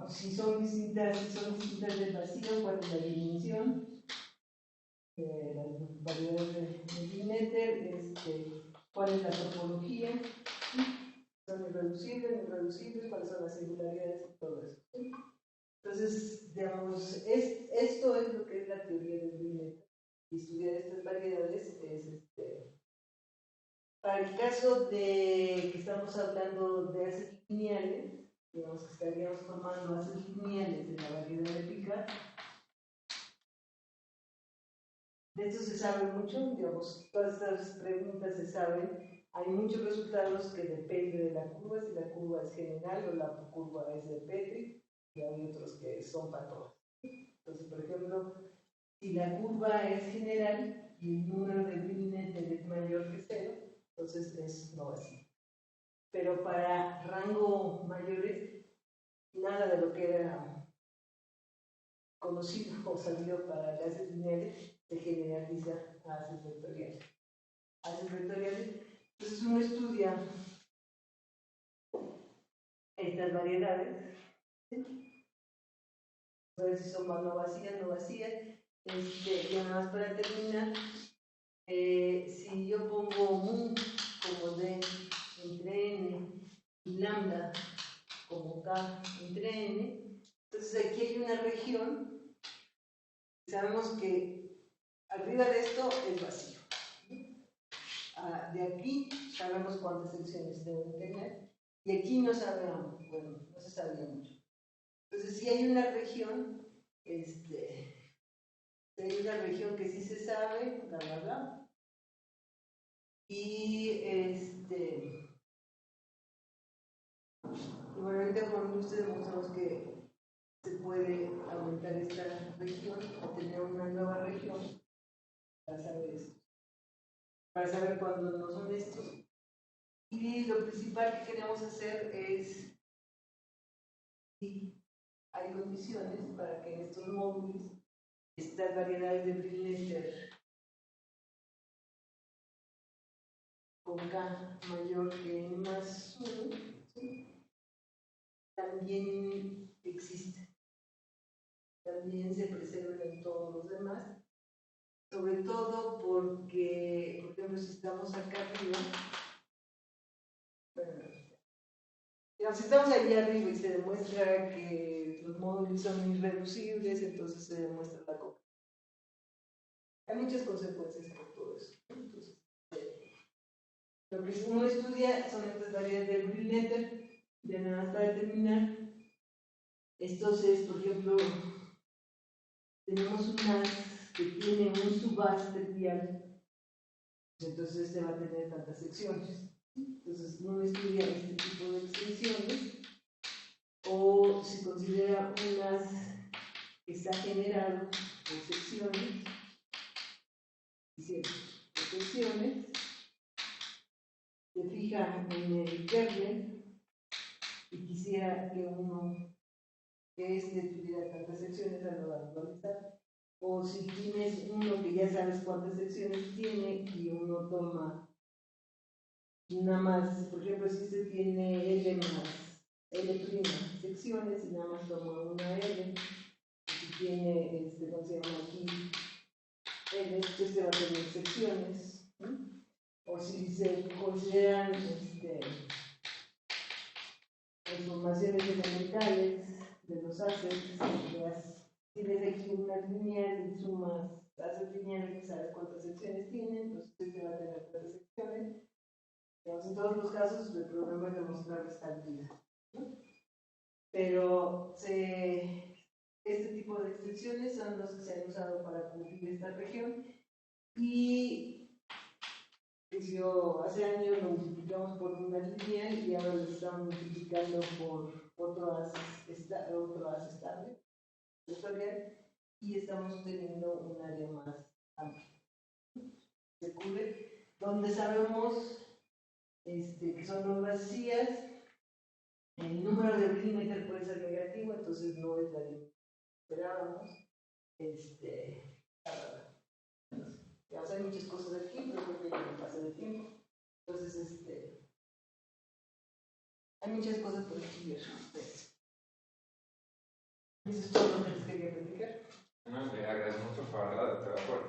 Si son distintas del vacío, ¿cuál es la dimensión? Las variedades de Brilnetter, ¿cuál es la topología? ¿Son irreducibles, no irreducibles? ¿Cuáles son las singularidades y todo eso? ¿Sí? Entonces, digamos, esto es lo que es la teoría de Brilnetter. Y estudiar estas variedades es para el caso de que estamos hablando de haces lineales, digamos que estaríamos formando haces lineales de la variedad épica. De esto se sabe mucho, digamos, todas estas preguntas se saben. Hay muchos resultados que dependen de la curva, si la curva es general o la curva es de Petri, y hay otros que son para todos. Entonces, por ejemplo, si la curva es general y el número de Brilnetter es mayor que 0, entonces es no vacío. Pero para rango mayores, nada de lo que era conocido o salido para haces lineales se generaliza a haces vectoriales. Entonces uno estudia estas variedades, ¿sí? A ver si son no vacías, y además para terminar, si yo pongo mu como d entre n y lambda como k entre n, entonces aquí hay una región, sabemos que arriba de esto es vacío. De aquí sabemos cuántas secciones deben tener, y aquí no sabemos, bueno, no se sabía mucho. Entonces, si hay una región, hay una región que sí se sabe, bla, bla, bla, y bueno, ahorita con ustedes mostramos que se puede aumentar esta región o tener una nueva región para saber esto, para saber cuándo no son estos. Y lo principal que queremos hacer es, si hay condiciones para que en estos módulos estas variedades de Brilnetter con K mayor que n más 1, ¿sí? También existen, también se preservan en todos los demás, sobre todo porque, por ejemplo, si estamos acá arriba, digamos, si estamos allá arriba y se demuestra que los módulos son irreducibles, entonces se demuestra la coca. Hay muchas consecuencias por todo eso. Entonces, lo que uno estudia son estas variedades del Brilnetter. Ya nada más para terminar, entonces, por ejemplo, tenemos unas que tiene un subhaz trivial, entonces este va a tener tantas secciones. Entonces uno estudia este tipo de extensiones, o si considera unas que está generado por secciones, se fija en el kernel y quisiera que tuviera tantas secciones a lo de actualizar. O si tienes uno que ya sabes cuántas secciones tiene y uno toma nada más, por ejemplo, si este tiene L más L' secciones y nada más toma una L, si tiene, ¿cómo se llama aquí? L, este va a tener secciones, ¿no? O si se consideran informaciones elementales de los assets, tienes aquí una lineal y sumas assets lineales, sabes cuántas secciones tienen, entonces este va a tener cuántas secciones. Digamos, en todos los casos el problema es demostrar estabilidad, ¿no? Pero este tipo de extensiones son los que se han usado para cumplir esta región, y hace años lo multiplicamos por una lineal y ahora lo estamos multiplicando por otro as estable. vectorial y estamos teniendo un área más amplia. Se cubre donde sabemos que son obras vacías, el número de milímetros puede ser negativo, entonces no es la que esperábamos. Hay muchas cosas aquí, pero creo que ya me pasé de tiempo. Entonces, hay muchas cosas por estudiar. Eso es todo lo que les quería platicar. No, le agradecemos por favor a la doctora por